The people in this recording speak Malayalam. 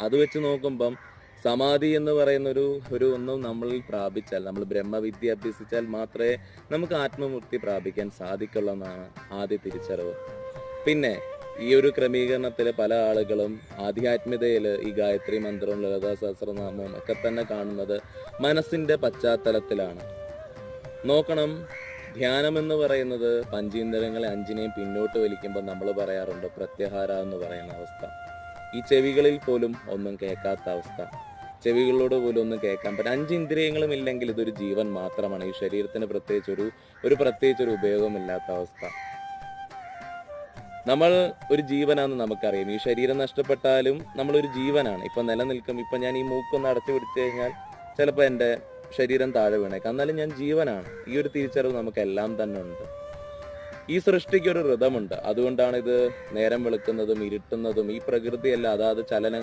അത് വെച്ച് നോക്കുമ്പം സമാധി എന്ന് പറയുന്ന ഒരു ഒന്നും നമ്മളിൽ പ്രാപിച്ചാൽ, നമ്മൾ ബ്രഹ്മവിദ്യ അഭ്യസിച്ചാൽ മാത്രമേ നമുക്ക് ആത്മമുക്തി പ്രാപിക്കാൻ സാധിക്കുള്ളൂ എന്നാണ് ആദ്യ തിരിച്ചറിവ്. പിന്നെ ഈ ഒരു ക്രമീകരണത്തിൽ പല ആളുകളും ആധ്യാത്മികതയിൽ ഈ ഗായത്രി മന്ത്രവും ലളിതാ സഹസ്രനാമവും ഒക്കെ തന്നെ കാണുന്നത് മനസ്സിന്റെ പശ്ചാത്തലത്തിലാണ്. നോക്കണം, ധ്യാനം എന്ന് പറയുന്നത് പഞ്ചേന്ദ്രിയങ്ങളെ അഞ്ചിനെയും പിന്നോട്ട് വലിക്കുമ്പോൾ നമ്മൾ പറയാറുണ്ട് പ്രത്യാഹാര എന്ന് പറയുന്ന അവസ്ഥ. ഈ ചെവികളിൽ പോലും ഒന്നും കേൾക്കാത്ത അവസ്ഥ, ചെവികളോട് പോലും ഒന്നും കേൾക്കാൻ പറ്റും. 5 ഇന്ദ്രിയങ്ങളും ഇല്ലെങ്കിൽ ഇതൊരു ജീവൻ മാത്രമാണ്. ഈ ശരീരത്തിന് പ്രത്യേകിച്ചൊരു ഉപയോഗമില്ലാത്ത അവസ്ഥ. നമ്മൾ ഒരു ജീവനാണെന്ന് നമുക്കറിയാം. ഈ ശരീരം നഷ്ടപ്പെട്ടാലും നമ്മളൊരു ജീവനാണ്. ഇപ്പൊ നിലനിൽക്കും. ഇപ്പൊ ഞാൻ ഈ മൂക്കൊന്ന് അടച്ചു പിടിച്ചു കഴിഞ്ഞാൽ ചിലപ്പോൾ എൻ്റെ ശരീരം താഴെ വീണേക്കാം, എന്നാലും ഞാൻ ജീവനാണ്. ഈ ഒരു തിരിച്ചറിവ് നമുക്ക് എല്ലാം തന്നെ ഉണ്ട്. ഈ സൃഷ്ടിക്ക് ഒരു ഋതമുണ്ട്. അതുകൊണ്ടാണ് ഇത് നേരം വെളുക്കുന്നതും ഇരുട്ടുന്നതും. ഈ പ്രകൃതിയല്ല, അതാത് ചലനങ്ങൾ